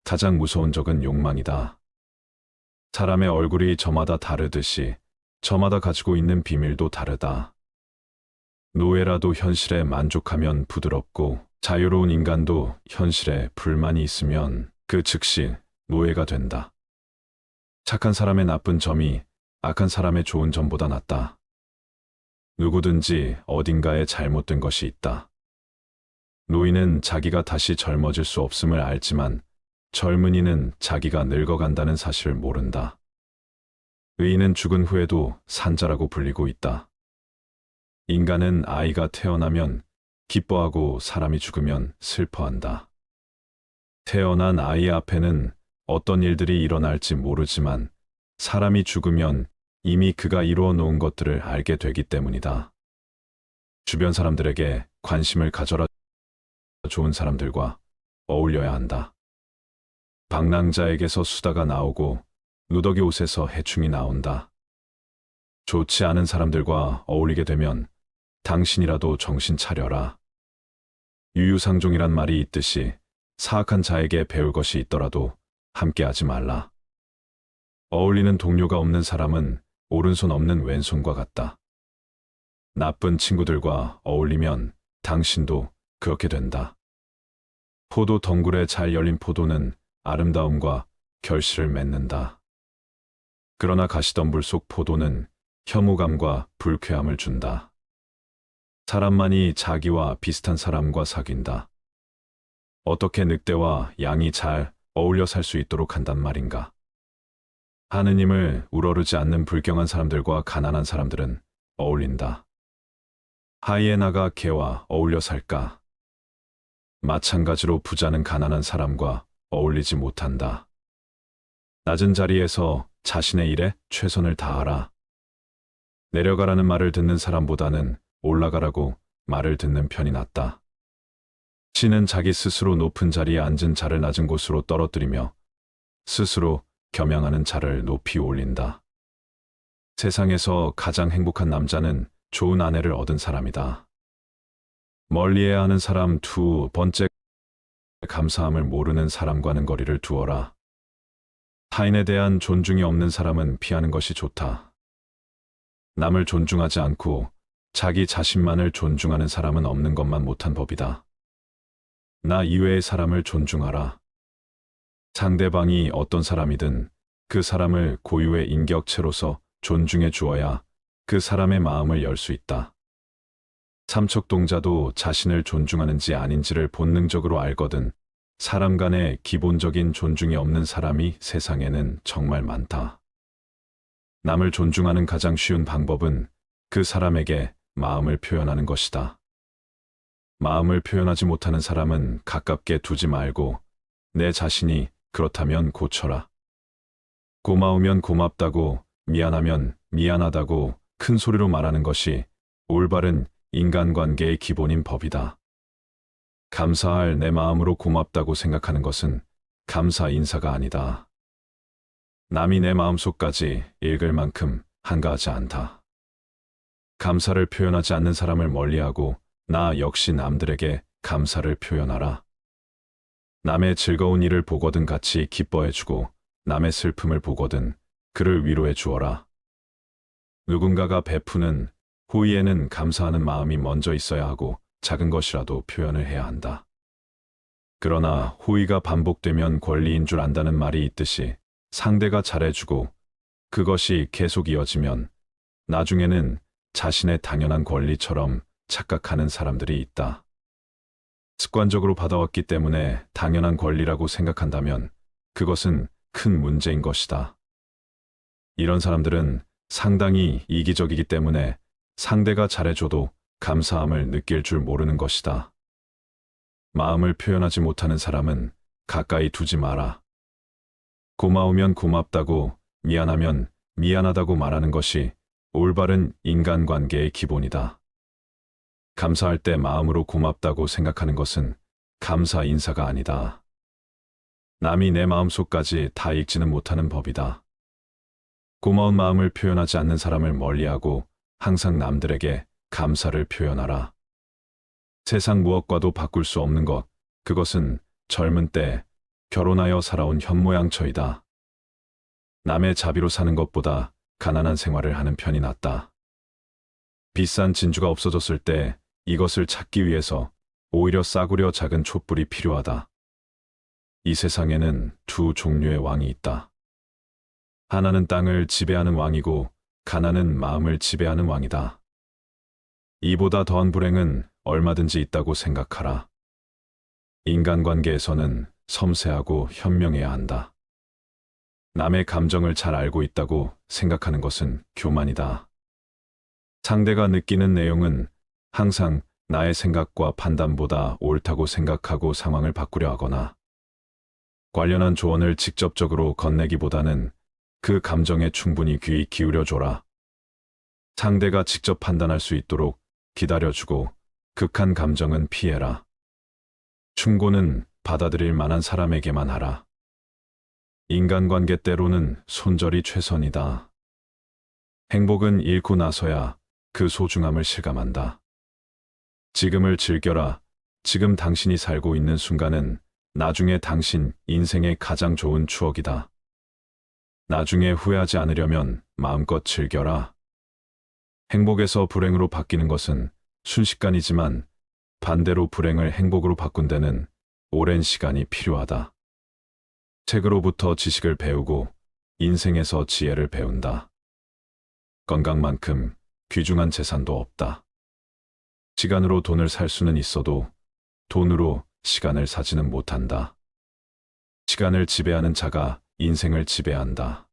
가장 무서운 적은 욕망이다. 사람의 얼굴이 저마다 다르듯이 저마다 가지고 있는 비밀도 다르다. 노예라도 현실에 만족하면 부드럽고 자유로운 인간도 현실에 불만이 있으면 그 즉시 노예가 된다. 착한 사람의 나쁜 점이 악한 사람의 좋은 점보다 낫다. 누구든지 어딘가에 잘못된 것이 있다. 노인은 자기가 다시 젊어질 수 없음을 알지만 젊은이는 자기가 늙어간다는 사실을 모른다. 의인은 죽은 후에도 산자라고 불리고 있다. 인간은 아이가 태어나면 기뻐하고 사람이 죽으면 슬퍼한다. 태어난 아이 앞에는 어떤 일들이 일어날지 모르지만 사람이 죽으면 이미 그가 이루어 놓은 것들을 알게 되기 때문이다. 주변 사람들에게 관심을 가져라. 좋은 사람들과 어울려야 한다. 방랑자에게서 수다가 나오고 누더기 옷에서 해충이 나온다. 좋지 않은 사람들과 어울리게 되면 당신이라도 정신 차려라. 유유상종이란 말이 있듯이 사악한 자에게 배울 것이 있더라도 함께하지 말라. 어울리는 동료가 없는 사람은 오른손 없는 왼손과 같다. 나쁜 친구들과 어울리면 당신도 그렇게 된다. 포도 덩굴에 잘 열린 포도는 아름다움과 결실을 맺는다. 그러나 가시덤불 속 포도는 혐오감과 불쾌함을 준다. 사람만이 자기와 비슷한 사람과 사귄다. 어떻게 늑대와 양이 잘 어울려 살 수 있도록 한단 말인가? 하느님을 우러르지 않는 불경한 사람들과 가난한 사람들은 어울린다. 하이에나가 개와 어울려 살까? 마찬가지로 부자는 가난한 사람과 어울리지 못한다. 낮은 자리에서 자신의 일에 최선을 다하라. 내려가라는 말을 듣는 사람보다는 올라가라고 말을 듣는 편이 낫다. 신은 자기 스스로 높은 자리에 앉은 자를 낮은 곳으로 떨어뜨리며 스스로 겸양하는 자를 높이 올린다. 세상에서 가장 행복한 남자는 좋은 아내를 얻은 사람이다. 멀리해야 하는 사람 두 번째, 감사함을 모르는 사람과는 거리를 두어라. 타인에 대한 존중이 없는 사람은 피하는 것이 좋다. 남을 존중하지 않고 자기 자신만을 존중하는 사람은 없는 것만 못한 법이다. 나 이외의 사람을 존중하라. 상대방이 어떤 사람이든 그 사람을 고유의 인격체로서 존중해 주어야 그 사람의 마음을 열 수 있다. 삼척동자도 자신을 존중하는지 아닌지를 본능적으로 알거든. 사람 간의 기본적인 존중이 없는 사람이 세상에는 정말 많다. 남을 존중하는 가장 쉬운 방법은 그 사람에게 마음을 표현하는 것이다. 마음을 표현하지 못하는 사람은 가깝게 두지 말고 내 자신이 그렇다면 고쳐라. 고마우면 고맙다고, 미안하면 미안하다고 큰 소리로 말하는 것이 올바른 인간관계의 기본인 법이다. 감사할 내 마음으로 고맙다고 생각하는 것은 감사 인사가 아니다. 남이 내 마음속까지 읽을 만큼 한가하지 않다. 감사를 표현하지 않는 사람을 멀리하고 나 역시 남들에게 감사를 표현하라. 남의 즐거운 일을 보거든 같이 기뻐해주고 남의 슬픔을 보거든 그를 위로해 주어라. 누군가가 베푸는 호의에는 감사하는 마음이 먼저 있어야 하고 작은 것이라도 표현을 해야 한다. 그러나 호의가 반복되면 권리인 줄 안다는 말이 있듯이 상대가 잘해주고 그것이 계속 이어지면 나중에는 자신의 당연한 권리처럼 착각하는 사람들이 있다. 습관적으로 받아왔기 때문에 당연한 권리라고 생각한다면 그것은 큰 문제인 것이다. 이런 사람들은 상당히 이기적이기 때문에 상대가 잘해줘도 감사함을 느낄 줄 모르는 것이다. 마음을 표현하지 못하는 사람은 가까이 두지 마라. 고마우면 고맙다고, 미안하면 미안하다고 말하는 것이 올바른 인간관계의 기본이다. 감사할 때 마음으로 고맙다고 생각하는 것은 감사 인사가 아니다. 남이 내 마음속까지 다 읽지는 못하는 법이다. 고마운 마음을 표현하지 않는 사람을 멀리하고 항상 남들에게 감사를 표현하라. 세상 무엇과도 바꿀 수 없는 것, 그것은 젊은 때 결혼하여 살아온 현모양처이다. 남의 자비로 사는 것보다 가난한 생활을 하는 편이 낫다. 비싼 진주가 없어졌을 때 이것을 찾기 위해서 오히려 싸구려 작은 촛불이 필요하다. 이 세상에는 두 종류의 왕이 있다. 하나는 땅을 지배하는 왕이고 가난은 마음을 지배하는 왕이다. 이보다 더한 불행은 얼마든지 있다고 생각하라. 인간관계에서는 섬세하고 현명해야 한다. 남의 감정을 잘 알고 있다고 생각하는 것은 교만이다. 상대가 느끼는 내용은 항상 나의 생각과 판단보다 옳다고 생각하고 상황을 바꾸려 하거나 관련한 조언을 직접적으로 건네기보다는 그 감정에 충분히 귀 기울여줘라. 상대가 직접 판단할 수 있도록 기다려주고 극한 감정은 피해라. 충고는 받아들일 만한 사람에게만 하라. 인간관계 때로는 손절이 최선이다. 행복은 잃고 나서야 그 소중함을 실감한다. 지금을 즐겨라. 지금 당신이 살고 있는 순간은 나중에 당신 인생의 가장 좋은 추억이다. 나중에 후회하지 않으려면 마음껏 즐겨라. 행복에서 불행으로 바뀌는 것은 순식간이지만 반대로 불행을 행복으로 바꾼 데는 오랜 시간이 필요하다. 책으로부터 지식을 배우고 인생에서 지혜를 배운다. 건강만큼 귀중한 재산도 없다. 시간으로 돈을 살 수는 있어도 돈으로 시간을 사지는 못한다. 시간을 지배하는 자가 인생을 지배한다.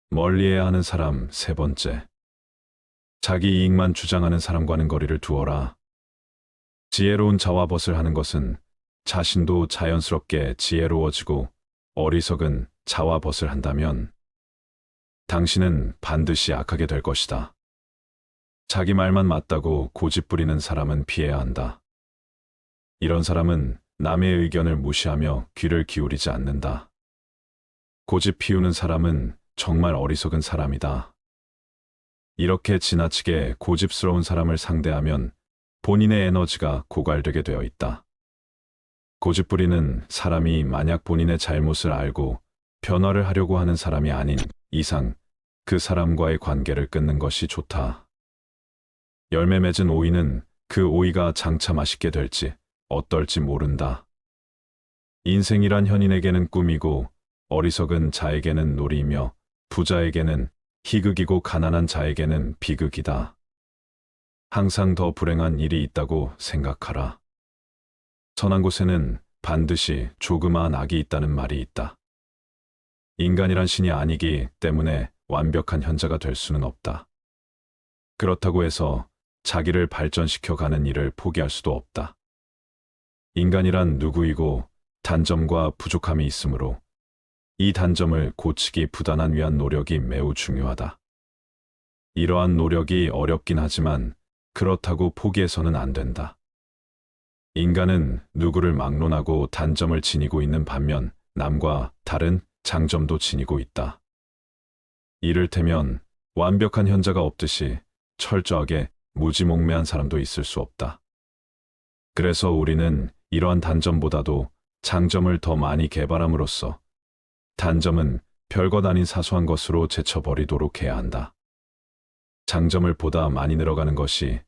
멀리해야 하는 사람 세 번째. 자기 이익만 주장하는 사람과는 거리를 두어라. 지혜로운 자와 벗을 하는 것은 자신도 자연스럽게 지혜로워지고 어리석은 자와 벗을 한다면 당신은 반드시 악하게 될 것이다. 자기 말만 맞다고 고집 부리는 사람은 피해야 한다. 이런 사람은 남의 의견을 무시하며 귀를 기울이지 않는다. 고집 피우는 사람은 정말 어리석은 사람이다. 이렇게 지나치게 고집스러운 사람을 상대하면 본인의 에너지가 고갈되게 되어 있다. 고집부리는 사람이 만약 본인의 잘못을 알고 변화를 하려고 하는 사람이 아닌 이상 그 사람과의 관계를 끊는 것이 좋다. 열매 맺은 오이는 그 오이가 장차 맛있게 될지 어떨지 모른다. 인생이란 현인에게는 꿈이고 어리석은 자에게는 놀이며 부자에게는 희극이고 가난한 자에게는 비극이다. 항상 더 불행한 일이 있다고 생각하라. 선한 곳에는 반드시 조그마한 악이 있다는 말이 있다. 인간이란 신이 아니기 때문에 완벽한 현자가 될 수는 없다. 그렇다고 해서 자기를 발전시켜 가는 일을 포기할 수도 없다. 인간이란 누구이고 단점과 부족함이 있으므로 이 단점을 고치기 부단한 위한 노력이 매우 중요하다. 이러한 노력이 어렵긴 하지만 그렇다고 포기해서는 안 된다. 인간은 누구를 막론하고 단점을 지니고 있는 반면 남과 다른 장점도 지니고 있다. 이를테면 완벽한 현자가 없듯이 철저하게 무지몽매한 사람도 있을 수 없다. 그래서 우리는 이러한 단점보다도 장점을 더 많이 개발함으로써 단점은 별것 아닌 사소한 것으로 제쳐버리도록 해야 한다. 장점을 보다 많이 늘어가는 것이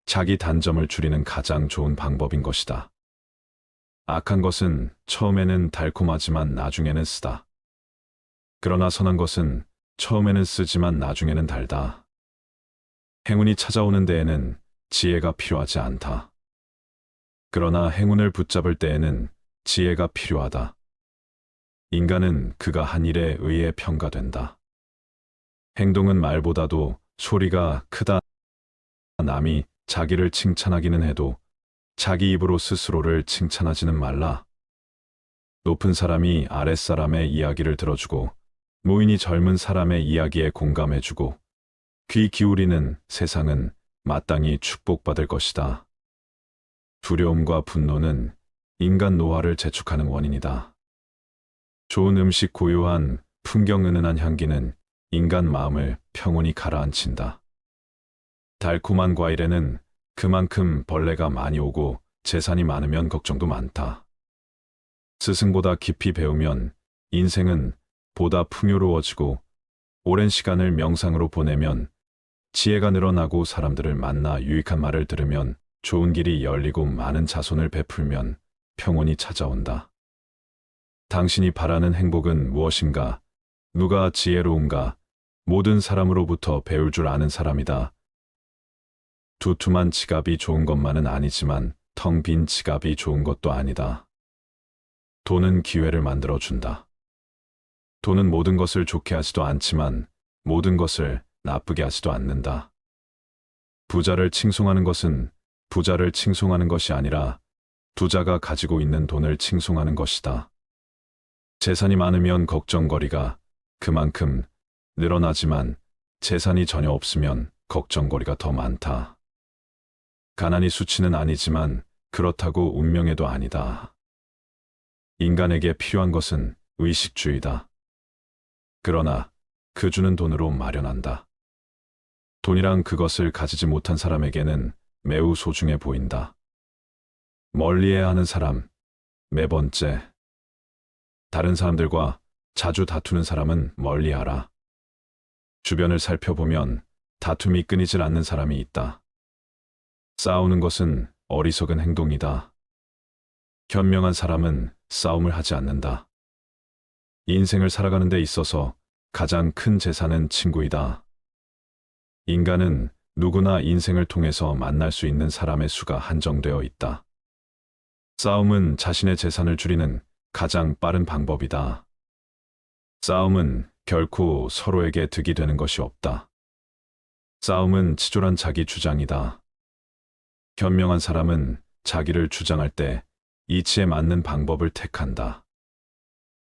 자기 단점을 줄이는 가장 좋은 방법인 것이다. 악한 것은 처음에는 달콤하지만 나중에는 쓰다. 그러나 선한 것은 처음에는 쓰지만 나중에는 달다. 행운이 찾아오는 데에는 지혜가 필요하지 않다. 그러나 행운을 붙잡을 때에는 지혜가 필요하다. 인간은 그가 한 일에 의해 평가된다. 행동은 말보다도 소리가 크다. 남이 자기를 칭찬하기는 해도 자기 입으로 스스로를 칭찬하지는 말라. 높은 사람이 아랫사람의 이야기를 들어주고 노인이 젊은 사람의 이야기에 공감해주고 귀 기울이는 세상은 마땅히 축복받을 것이다. 두려움과 분노는 인간 노화를 재촉하는 원인이다. 좋은 음식 고요한 풍경 은은한 향기는 인간 마음을 평온히 가라앉힌다. 달콤한 과일에는 그만큼 벌레가 많이 오고 재산이 많으면 걱정도 많다. 스승보다 깊이 배우면 인생은 보다 풍요로워지고 오랜 시간을 명상으로 보내면 지혜가 늘어나고 사람들을 만나 유익한 말을 들으면 좋은 길이 열리고 많은 자손을 베풀면 평온이 찾아온다. 당신이 바라는 행복은 무엇인가? 누가 지혜로운가? 모든 사람으로부터 배울 줄 아는 사람이다. 두툼한 지갑이 좋은 것만은 아니지만 텅 빈 지갑이 좋은 것도 아니다. 돈은 기회를 만들어준다. 돈은 모든 것을 좋게 하지도 않지만 모든 것을 나쁘게 하지도 않는다. 부자를 칭송하는 것은 부자를 칭송하는 것이 아니라 부자가 가지고 있는 돈을 칭송하는 것이다. 재산이 많으면 걱정거리가 그만큼 늘어나지만 재산이 전혀 없으면 걱정거리가 더 많다. 가난이 수치는 아니지만 그렇다고 운명에도 아니다. 인간에게 필요한 것은 의식주의다. 그러나 그 주는 돈으로 마련한다. 돈이랑 그것을 가지지 못한 사람에게는 매우 소중해 보인다. 멀리해야 하는 사람. 네 번째. 다른 사람들과 자주 다투는 사람은 멀리하라. 주변을 살펴보면 다툼이 끊이질 않는 사람이 있다. 싸우는 것은 어리석은 행동이다. 현명한 사람은 싸움을 하지 않는다. 인생을 살아가는 데 있어서 가장 큰 재산은 친구이다. 인간은 누구나 인생을 통해서 만날 수 있는 사람의 수가 한정되어 있다. 싸움은 자신의 재산을 줄이는 가장 빠른 방법이다. 싸움은 결코 서로에게 득이 되는 것이 없다. 싸움은 치졸한 자기 주장이다. 현명한 사람은 자기를 주장할 때 이치에 맞는 방법을 택한다.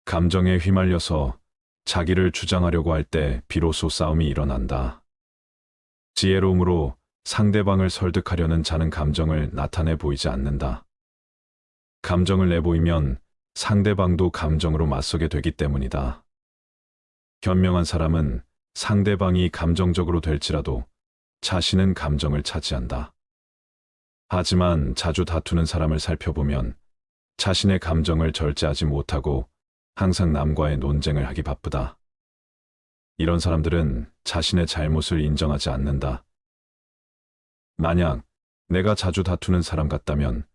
감정에 휘말려서 자기를 주장하려고 할 때 비로소 싸움이 일어난다. 지혜로움으로 상대방을 설득하려는 자는 감정을 나타내 보이지 않는다. 감정을 내보이면 상대방도 감정으로 맞서게 되기 때문이다. 현명한 사람은 상대방이 감정적으로 될지라도 자신은 감정을 차지한다. 하지만 자주 다투는 사람을 살펴보면 자신의 감정을 절제하지 못하고 항상 남과의 논쟁을 하기 바쁘다. 이런 사람들은 자신의 잘못을 인정하지 않는다. 만약 내가 자주 다투는 사람 같다면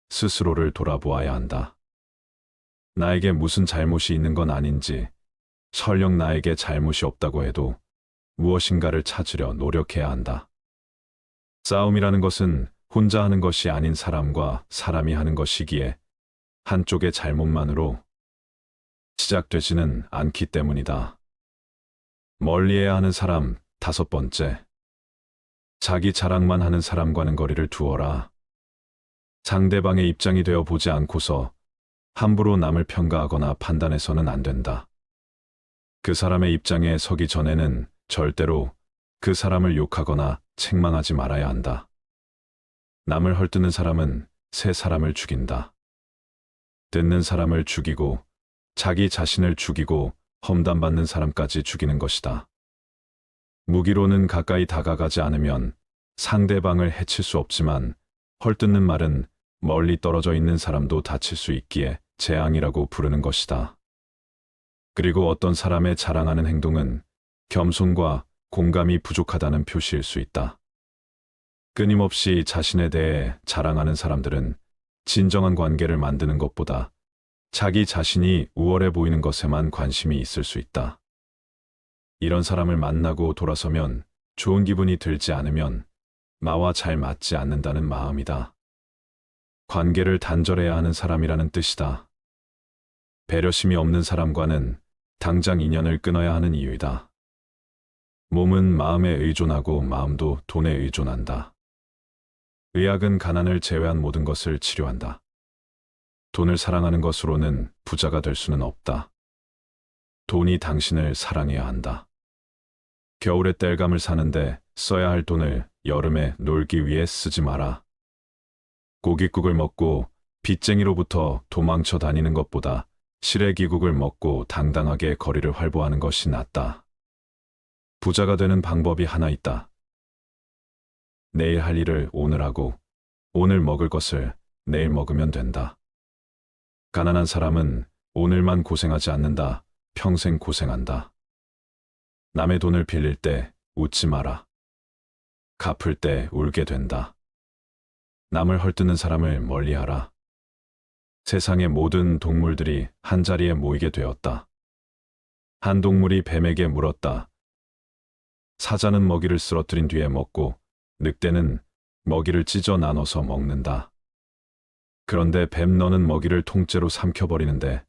스스로를 돌아보아야 한다. 나에게 무슨 잘못이 있는 건 아닌지, 설령 나에게 잘못이 없다고 해도 무엇인가를 찾으려 노력해야 한다. 싸움이라는 것은 혼자 하는 것이 아닌 사람과 사람이 하는 것이기에 한쪽의 잘못만으로 시작되지는 않기 때문이다. 멀리해야 하는 사람. 다섯 번째. 자기 자랑만 하는 사람과는 거리를 두어라. 상대방의 입장이 되어 보지 않고서 함부로 남을 평가하거나 판단해서는 안 된다. 그 사람의 입장에 서기 전에는 절대로 그 사람을 욕하거나 책망하지 말아야 한다. 남을 헐뜯는 사람은 새 사람을 죽인다. 듣는 사람을 죽이고 자기 자신을 죽이고 험담받는 사람까지 죽이는 것이다. 무기로는 가까이 다가가지 않으면 상대방을 해칠 수 없지만 헐뜯는 말은 멀리 떨어져 있는 사람도 다칠 수 있기에 재앙이라고 부르는 것이다. 그리고 어떤 사람의 자랑하는 행동은 겸손과 공감이 부족하다는 표시일 수 있다. 끊임없이 자신에 대해 자랑하는 사람들은 진정한 관계를 만드는 것보다 자기 자신이 우월해 보이는 것에만 관심이 있을 수 있다. 이런 사람을 만나고 돌아서면 좋은 기분이 들지 않으면 나와 잘 맞지 않는다는 마음이다. 관계를 단절해야 하는 사람이라는 뜻이다. 배려심이 없는 사람과는 당장 인연을 끊어야 하는 이유이다. 몸은 마음에 의존하고 마음도 돈에 의존한다. 의학은 가난을 제외한 모든 것을 치료한다. 돈을 사랑하는 것으로는 부자가 될 수는 없다. 돈이 당신을 사랑해야 한다. 겨울에 땔감을 사는데 써야 할 돈을 여름에 놀기 위해 쓰지 마라. 고깃국을 먹고 빚쟁이로부터 도망쳐 다니는 것보다 시래기국을 먹고 당당하게 거리를 활보하는 것이 낫다. 부자가 되는 방법이 하나 있다. 내일 할 일을 오늘 하고 오늘 먹을 것을 내일 먹으면 된다. 가난한 사람은 오늘만 고생하지 않는다. 평생 고생한다. 남의 돈을 빌릴 때 웃지 마라. 갚을 때 울게 된다. 남을 헐뜯는 사람을 멀리하라. 세상의 모든 동물들이 한자리에 모이게 되었다. 한 동물이 뱀에게 물었다. 사자는 먹이를 쓰러뜨린 뒤에 먹고 늑대는 먹이를 찢어 나눠서 먹는다. 그런데 뱀 너는 먹이를 통째로 삼켜버리는데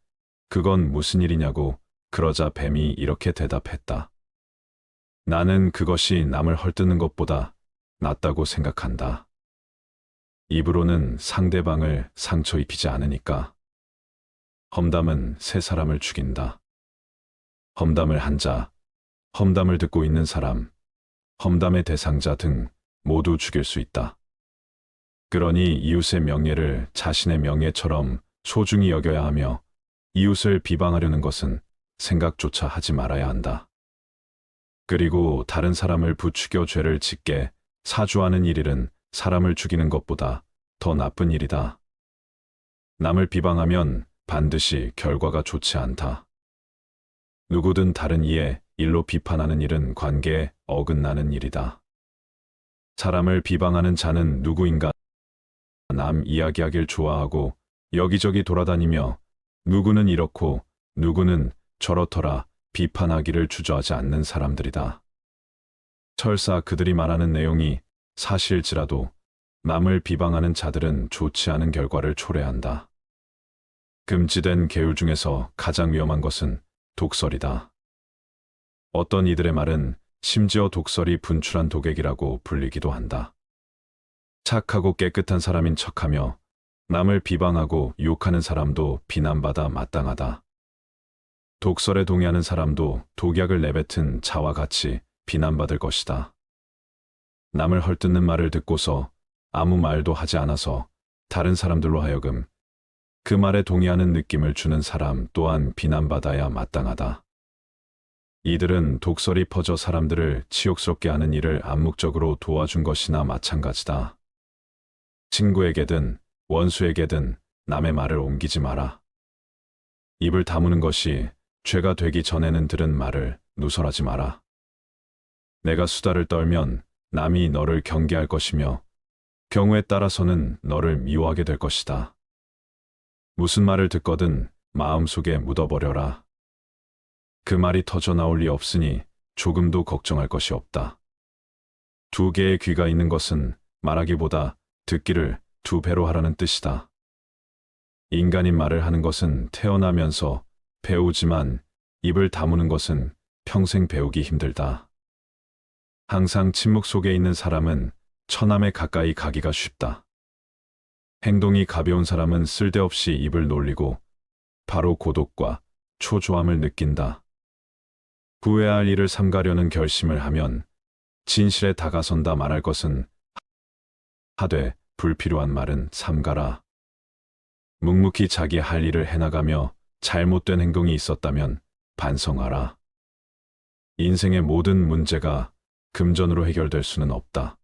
그건 무슨 일이냐고. 그러자 뱀이 이렇게 대답했다. 나는 그것이 남을 헐뜯는 것보다 낫다고 생각한다. 입으로는 상대방을 상처 입히지 않으니까. 험담은 새 사람을 죽인다. 험담을 한 자, 험담을 듣고 있는 사람, 험담의 대상자 등 모두 죽일 수 있다. 그러니 이웃의 명예를 자신의 명예처럼 소중히 여겨야 하며 이웃을 비방하려는 것은 생각조차 하지 말아야 한다. 그리고 다른 사람을 부추겨 죄를 짓게 사주하는 일일은 사람을 죽이는 것보다 더 나쁜 일이다. 남을 비방하면 반드시 결과가 좋지 않다. 누구든 다른 이의 일로 비판하는 일은 관계에 어긋나는 일이다. 사람을 비방하는 자는 누구인가? 남 이야기하길 좋아하고 여기저기 돌아다니며 누구는 이렇고 누구는 저렇더라 비판하기를 주저하지 않는 사람들이다. 설사 그들이 말하는 내용이 사실일지라도 남을 비방하는 자들은 좋지 않은 결과를 초래한다. 금지된 계율 중에서 가장 위험한 것은 독설이다. 어떤 이들의 말은 심지어 독설이 분출한 독액이라고 불리기도 한다. 착하고 깨끗한 사람인 척하며 남을 비방하고 욕하는 사람도 비난받아 마땅하다. 독설에 동의하는 사람도 독약을 내뱉은 자와 같이 비난받을 것이다. 남을 헐뜯는 말을 듣고서 아무 말도 하지 않아서 다른 사람들로 하여금 그 말에 동의하는 느낌을 주는 사람 또한 비난받아야 마땅하다. 이들은 독설이 퍼져 사람들을 치욕스럽게 하는 일을 암묵적으로 도와준 것이나 마찬가지다. 친구에게든 원수에게든 남의 말을 옮기지 마라. 입을 다무는 것이 죄가 되기 전에는 들은 말을 누설하지 마라. 내가 수다를 떨면 남이 너를 경계할 것이며 경우에 따라서는 너를 미워하게 될 것이다. 무슨 말을 듣거든 마음속에 묻어버려라. 그 말이 터져 나올 리 없으니 조금도 걱정할 것이 없다. 두 개의 귀가 있는 것은 말하기보다 듣기를 두 배로 하라는 뜻이다. 인간이 말을 하는 것은 태어나면서 배우지만 입을 다무는 것은 평생 배우기 힘들다. 항상 침묵 속에 있는 사람은 처남에 가까이 가기가 쉽다. 행동이 가벼운 사람은 쓸데없이 입을 놀리고 바로 고독과 초조함을 느낀다. 구해야 할 일을 삼가려는 결심을 하면 진실에 다가선다 말할 것은 하되 불필요한 말은 삼가라. 묵묵히 자기 할 일을 해나가며 잘못된 행동이 있었다면 반성하라. 인생의 모든 문제가 금전으로 해결될 수는 없다.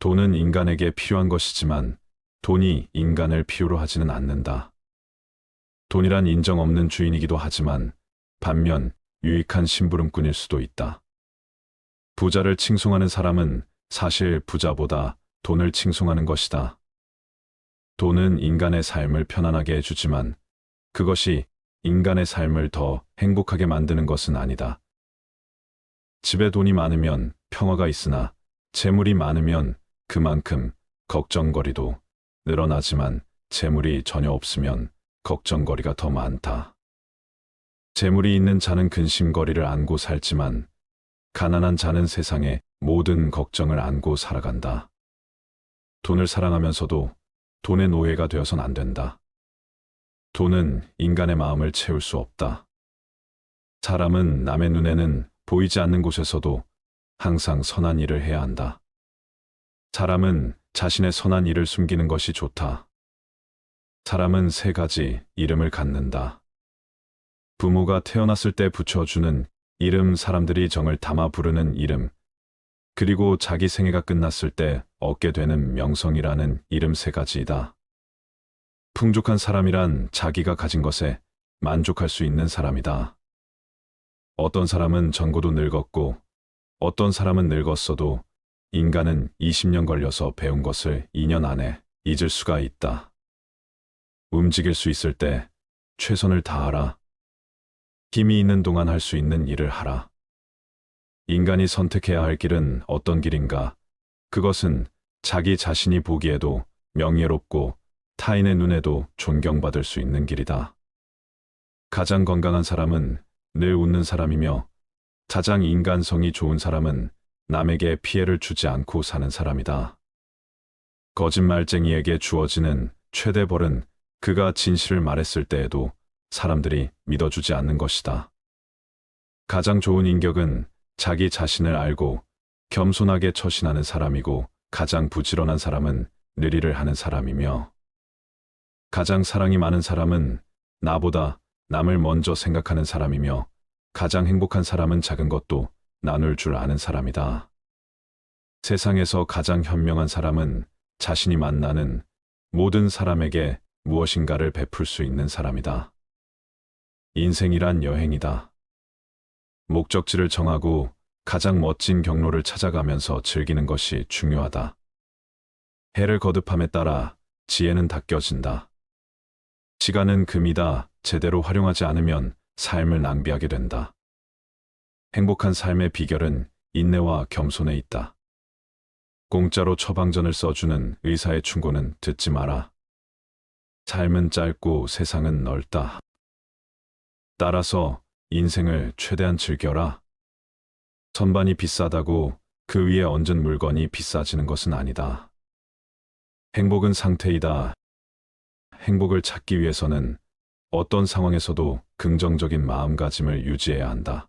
돈은 인간에게 필요한 것이지만 돈이 인간을 필요로 하지는 않는다. 돈이란 인정 없는 주인이기도 하지만 반면 유익한 심부름꾼일 수도 있다. 부자를 칭송하는 사람은 사실 부자보다 돈을 칭송하는 것이다. 돈은 인간의 삶을 편안하게 해주지만 그것이 인간의 삶을 더 행복하게 만드는 것은 아니다. 집에 돈이 많으면 평화가 있으나 재물이 많으면 그만큼 걱정거리도 늘어나지만 재물이 전혀 없으면 걱정거리가 더 많다. 재물이 있는 자는 근심거리를 안고 살지만 가난한 자는 세상의 모든 걱정을 안고 살아간다. 돈을 사랑하면서도 돈의 노예가 되어선 안 된다. 돈은 인간의 마음을 채울 수 없다. 사람은 남의 눈에는 보이지 않는 곳에서도 항상 선한 일을 해야 한다. 사람은 자신의 선한 일을 숨기는 것이 좋다. 사람은 세 가지 이름을 갖는다. 부모가 태어났을 때 붙여주는 이름, 사람들이 정을 담아 부르는 이름, 그리고 자기 생애가 끝났을 때 얻게 되는 명성이라는 이름 세 가지이다. 풍족한 사람이란 자기가 가진 것에 만족할 수 있는 사람이다. 어떤 사람은 전고도 늙었고 어떤 사람은 늙었어도 인간은 20년 걸려서 배운 것을 2년 안에 잊을 수가 있다. 움직일 수 있을 때 최선을 다하라. 힘이 있는 동안 할 수 있는 일을 하라. 인간이 선택해야 할 길은 어떤 길인가? 그것은 자기 자신이 보기에도 명예롭고 타인의 눈에도 존경받을 수 있는 길이다. 가장 건강한 사람은 늘 웃는 사람이며 가장 인간성이 좋은 사람은 남에게 피해를 주지 않고 사는 사람이다. 거짓말쟁이에게 주어지는 최대 벌은 그가 진실을 말했을 때에도 사람들이 믿어주지 않는 것이다. 가장 좋은 인격은 자기 자신을 알고 겸손하게 처신하는 사람이고 가장 부지런한 사람은 늘 일을 하는 사람이며 가장 사랑이 많은 사람은 나보다 남을 먼저 생각하는 사람이며 가장 행복한 사람은 작은 것도 나눌 줄 아는 사람이다. 세상에서 가장 현명한 사람은 자신이 만나는 모든 사람에게 무엇인가를 베풀 수 있는 사람이다. 인생이란 여행이다. 목적지를 정하고 가장 멋진 경로를 찾아가면서 즐기는 것이 중요하다. 해를 거듭함에 따라 지혜는 닦여진다. 시간은 금이다. 제대로 활용하지 않으면 삶을 낭비하게 된다. 행복한 삶의 비결은 인내와 겸손에 있다. 공짜로 처방전을 써주는 의사의 충고는 듣지 마라. 삶은 짧고 세상은 넓다. 따라서 인생을 최대한 즐겨라. 선반이 비싸다고 그 위에 얹은 물건이 비싸지는 것은 아니다. 행복은 상태이다. 행복을 찾기 위해서는 어떤 상황에서도 긍정적인 마음가짐을 유지해야 한다.